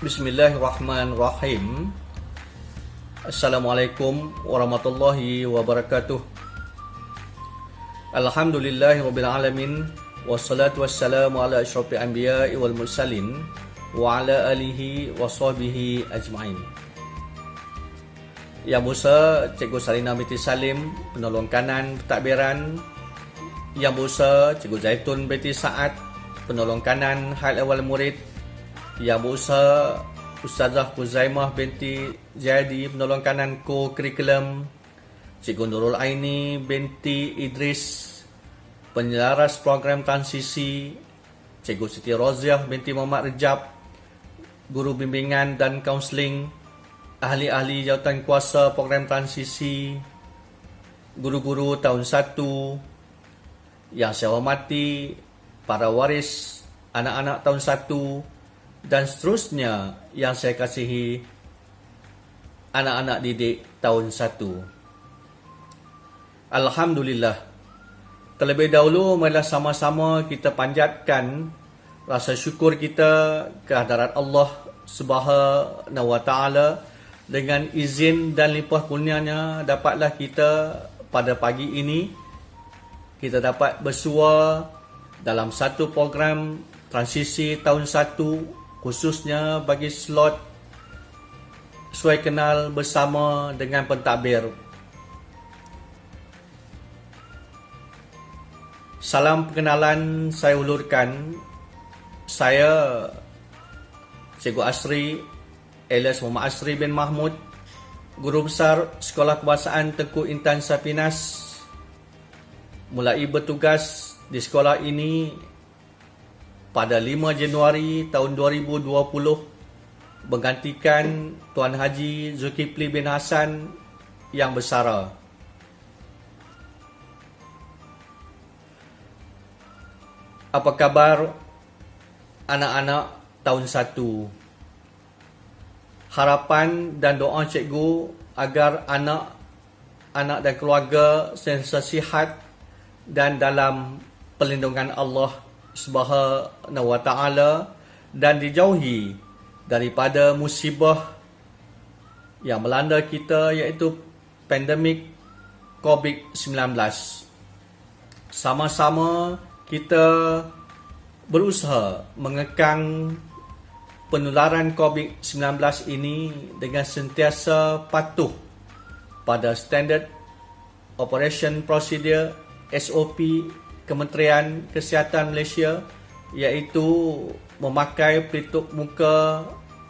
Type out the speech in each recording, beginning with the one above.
Bismillahirrahmanirrahim. Assalamualaikum warahmatullahi wabarakatuh. Alhamdulillahirabbil alamin wassalatu wassalamu ala asyrafil anbiya'i wal mursalin wa ala alihi washabihi ajmain. Yang Musa Cikgu Salina binti Salim, penolong kanan pentadbiran. Yang Musa Cikgu Zaitun binti Saad, penolong kanan hal awal murid. Yang Musa Ustazah Huzaimah binti Jadi, penolong kanan co-curriculum. Cikgu Nurul Aini binti Idris, penyelaras program transisi. Cikgu Siti Roziah binti Muhammad Rejab, guru bimbingan dan kaunseling. Ahli-ahli jawatan kuasa program transisi. Guru-guru tahun 1. Yang saya hormati para waris anak-anak tahun 1 dan seterusnya yang saya kasihi anak-anak didik tahun 1. Alhamdulillah. Terlebih dahulu marilah sama-sama kita panjatkan rasa syukur kita ke hadirat Allah Subhanahu wa taala. Dengan izin dan limpah kurnianya dapatlah kita pada pagi ini kita dapat bersua dalam satu program transisi tahun 1, khususnya bagi slot Suai Kenal bersama dengan pentadbir. Salam perkenalan saya ulurkan. Saya Cikgu Asri alias Muhammad Asri bin Mahmud, Guru Besar Sekolah Kebahasaan Tengku Intan Sapinas, mulai bertugas di sekolah ini pada 5 Januari tahun 2020 menggantikan Tuan Haji Zulkifli bin Hassan yang bersara. Apa kabar anak-anak tahun 1? Harapan dan doa cikgu agar anak-anak dan keluarga sentiasa sihat dan dalam perlindungan Allah Subhanahu wa taala dan dijauhi daripada musibah yang melanda kita, iaitu pandemik COVID-19. Sama-sama kita berusaha mengekang penularan COVID-19 ini dengan sentiasa patuh pada Standard Operation Procedure SOP Kementerian Kesihatan Malaysia, iaitu memakai pelitup muka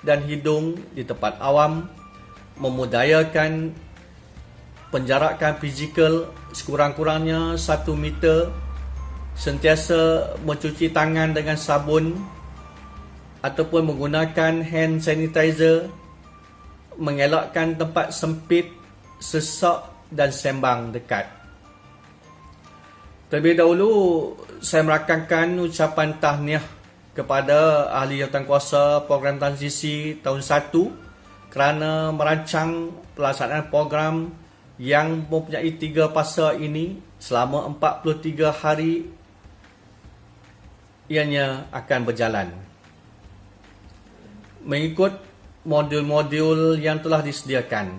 dan hidung di tempat awam, memudayakan penjarakan fizikal sekurang-kurangnya 1 meter, sentiasa mencuci tangan dengan sabun ataupun menggunakan hand sanitizer, mengelakkan tempat sempit, sesak dan sembang dekat. Terlebih dahulu, saya merakamkan ucapan tahniah kepada ahli jawatankuasa program transisi tahun 1 kerana merancang pelaksanaan program yang mempunyai 3 fasa ini selama 43 hari ianya akan berjalan. Mengikut modul-modul yang telah disediakan,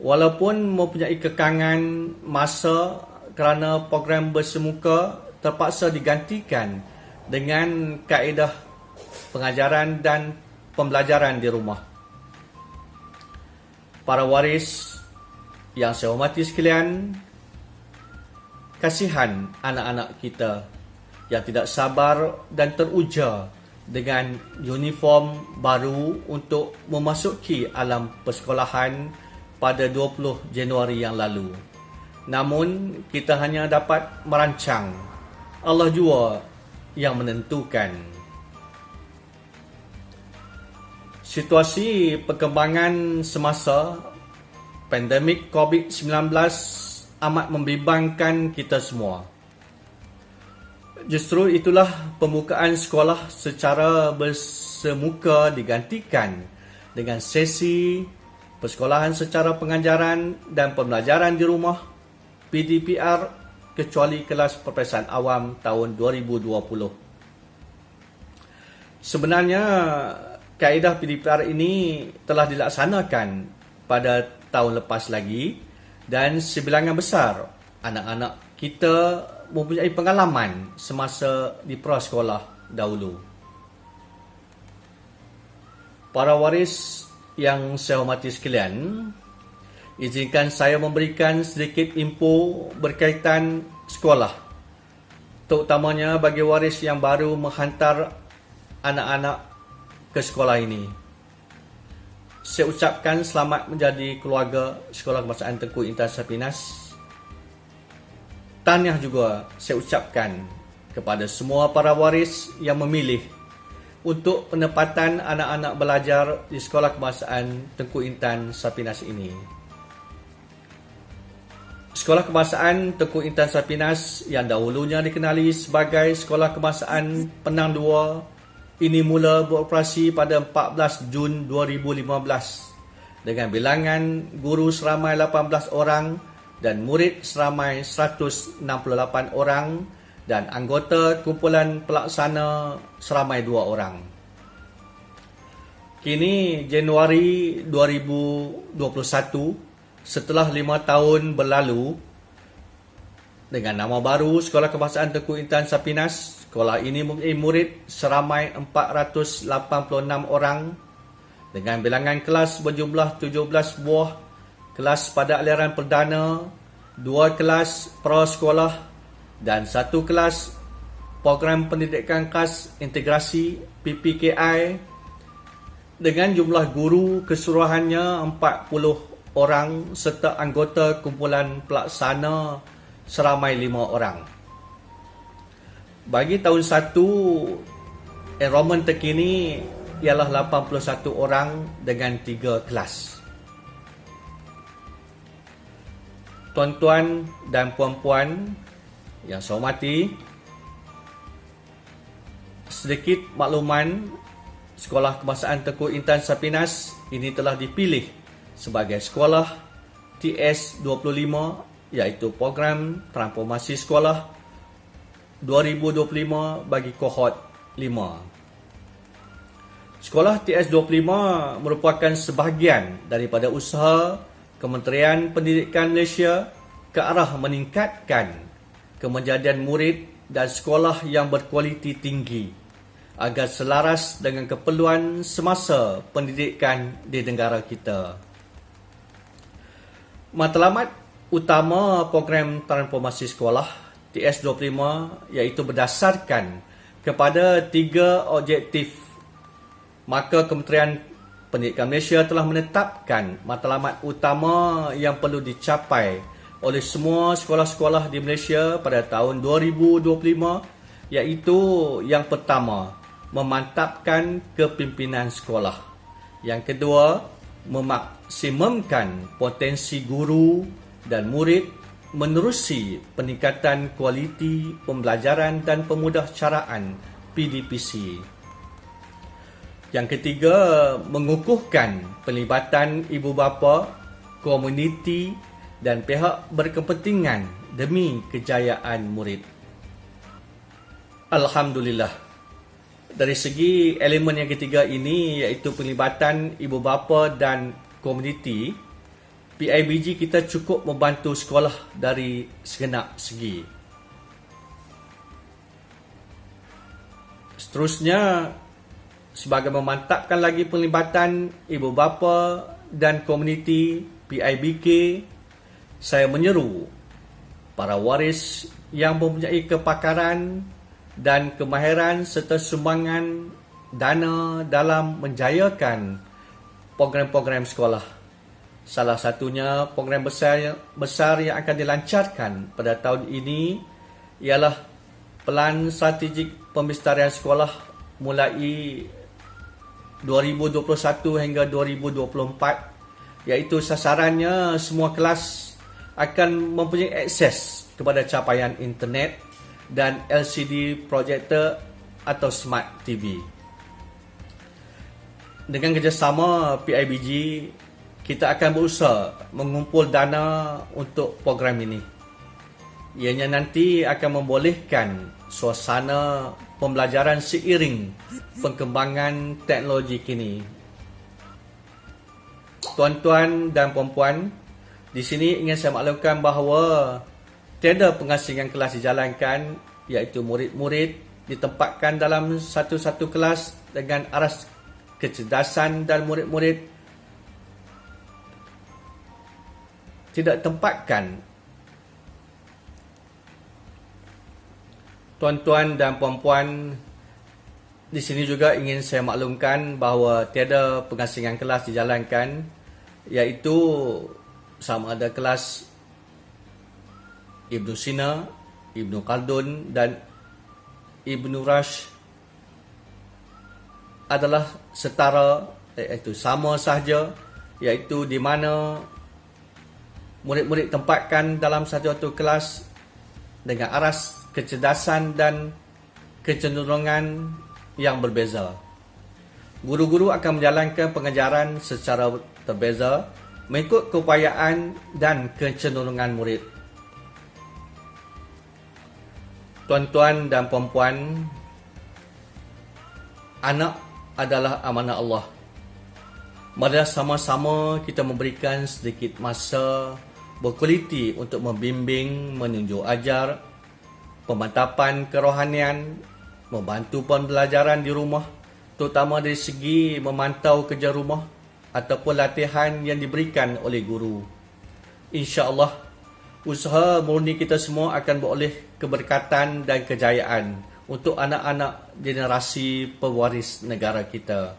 walaupun mempunyai kekangan masa kerana program bersemuka terpaksa digantikan dengan kaedah pengajaran dan pembelajaran di rumah. Para waris yang saya hormati sekalian, kasihan anak-anak kita yang tidak sabar dan teruja dengan uniform baru untuk memasuki alam persekolahan pada 20 Januari yang lalu. Namun, kita hanya dapat merancang. Allah jua yang menentukan. Situasi perkembangan semasa pandemik COVID-19 amat membimbangkan kita semua. Justru itulah pembukaan sekolah secara bersemuka digantikan dengan sesi persekolahan secara pengajaran dan pembelajaran di rumah PDPR kecuali kelas peperiksaan awam tahun 2020. Sebenarnya kaedah PDPR ini telah dilaksanakan pada tahun lepas lagi dan sebilangan besar anak-anak kita mempunyai pengalaman semasa di prasekolah dahulu. Para waris yang saya hormati sekalian, izinkan saya memberikan sedikit info berkaitan sekolah, terutamanya bagi waris yang baru menghantar anak-anak ke sekolah ini. Saya ucapkan selamat menjadi keluarga Sekolah Kebangsaan Tengku Intan Sapinas. Tahniah juga saya ucapkan kepada semua para waris yang memilih untuk penempatan anak-anak belajar di Sekolah Kebangsaan Tengku Intan Sapinas ini. Sekolah Kebangsaan Tengku Intan Sapinas yang dahulunya dikenali sebagai Sekolah Kebangsaan Penang 2 ini mula beroperasi pada 14 Jun 2015 dengan bilangan guru seramai 18 orang dan murid seramai 168 orang dan anggota kumpulan pelaksana seramai 2 orang. Kini Januari 2021, setelah 5 tahun berlalu, dengan nama baru Sekolah Kebangsaan Tengku Intan Sapinas, sekolah ini mempunyai murid seramai 486 orang dengan bilangan kelas berjumlah 17 buah, kelas pada aliran perdana, 2 kelas prasekolah dan 1 kelas program pendidikan khas integrasi PPKI dengan jumlah guru keseluruhannya 40 orang serta anggota kumpulan pelaksana seramai 5 orang. Bagi tahun 1, enrolment terkini ialah 81 orang dengan 3 kelas. Tuan-tuan dan puan-puan yang saya hormati, sedikit makluman, Sekolah Kebangsaan Tengku Intan Sapinas ini telah dipilih sebagai sekolah TS25, iaitu Program Transformasi Sekolah 2025 bagi kohort 5. Sekolah TS25 merupakan sebahagian daripada usaha Kementerian Pendidikan Malaysia ke arah meningkatkan kemenjadian murid dan sekolah yang berkualiti tinggi agar selaras dengan keperluan semasa pendidikan di negara kita. Matlamat utama program transformasi sekolah TS25 iaitu berdasarkan kepada 3 objektif. Maka Kementerian Pendidikan Malaysia telah menetapkan matlamat utama yang perlu dicapai oleh semua sekolah-sekolah di Malaysia pada tahun 2025, iaitu yang pertama, memantapkan kepimpinan sekolah. Yang kedua, memaksimumkan potensi guru dan murid menerusi peningkatan kualiti pembelajaran dan pemudahcaraan PDPC. Yang ketiga, mengukuhkan pelibatan ibu bapa, komuniti dan pihak berkepentingan demi kejayaan murid. Alhamdulillah, dari segi elemen yang ketiga ini, iaitu pelibatan ibu bapa dan komuniti, PIBG kita cukup membantu sekolah dari segenap segi. Seterusnya, sebagai memantapkan lagi pelibatan ibu bapa dan komuniti PIBK, saya menyeru para waris yang mempunyai kepakaran dan kemahiran serta sumbangan dana dalam menjayakan program-program sekolah. Salah satunya program besar yang akan dilancarkan pada tahun ini ialah Pelan Strategik Pembesarian Sekolah mulai 2021 hingga 2024, iaitu sasarannya semua kelas akan mempunyai akses kepada capaian internet dan LCD projector atau Smart TV. Dengan kerjasama PIBG, kita akan berusaha mengumpul dana untuk program ini. Ianya nanti akan membolehkan suasana pembelajaran seiring perkembangan teknologi kini. Tuan-tuan dan puan-puan, di sini ingin saya maklumkan bahawa tiada pengasingan kelas dijalankan, iaitu murid-murid ditempatkan dalam satu-satu kelas dengan aras kecerdasan dan murid-murid tidak tempatkan. Tuan-tuan dan puan-puan, di sini juga ingin saya maklumkan bahawa tiada pengasingan kelas dijalankan, iaitu sama ada kelas Ibnu Sina, Ibnu Khaldun dan Ibnu Rushd adalah setara, iaitu sama sahaja, iaitu di mana murid-murid tempatkan dalam satu kelas dengan aras kecerdasan dan kecenderungan yang berbeza. Guru-guru akan menjalankan pengajaran secara berbeza mengikut keupayaan dan kecenderungan murid. Tuan-tuan dan puan-puan, anak adalah amanah Allah. Marilah sama-sama kita memberikan sedikit masa berkualiti untuk membimbing, menunjuk ajar, pemantapan kerohanian, membantu pembelajaran di rumah, terutama dari segi memantau kerja rumah ataupun latihan yang diberikan oleh guru. InsyaAllah, usaha murni kita semua akan beroleh keberkatan dan kejayaan untuk anak-anak generasi pewaris negara kita.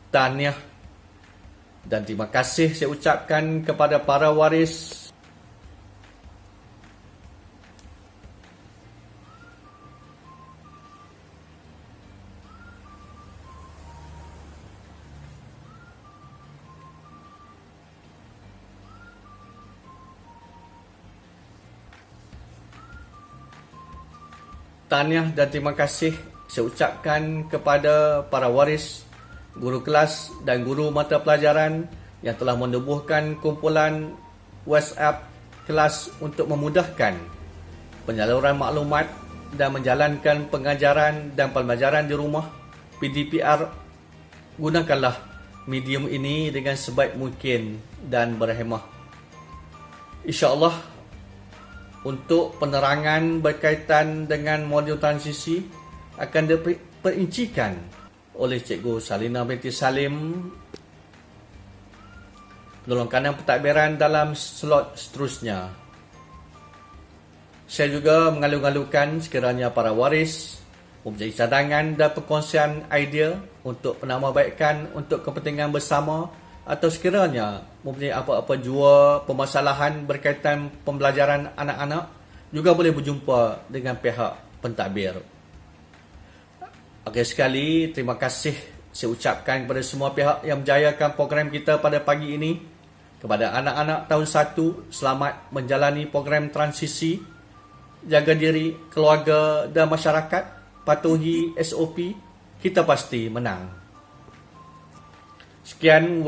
Tahniah dan terima kasih saya ucapkan kepada para waris. Tahniah dan terima kasih saya ucapkan kepada para waris, guru kelas dan guru mata pelajaran yang telah menubuhkan kumpulan WhatsApp kelas untuk memudahkan penyaluran maklumat dan menjalankan pengajaran dan pembelajaran di rumah PDPR. Gunakanlah medium ini dengan sebaik mungkin dan berhemah. InsyaAllah, untuk penerangan berkaitan dengan modul transisi akan diperincikan oleh Cikgu Salina binti Salim, penolong kanan pentadbiran dalam slot seterusnya. Saya juga mengalu-alukan sekiranya para waris mempunyai cadangan dan perkongsian idea untuk penambahbaikan untuk kepentingan bersama, atau sekiranya mempunyai apa-apa jua permasalahan berkaitan pembelajaran anak-anak, juga boleh berjumpa dengan pihak pentadbir. Okey sekali, terima kasih saya ucapkan kepada semua pihak yang menjayakan program kita pada pagi ini. Kepada anak-anak tahun 1, selamat menjalani program transisi. Jaga diri, keluarga dan masyarakat. Patuhi SOP. Kita pasti menang. Sekian.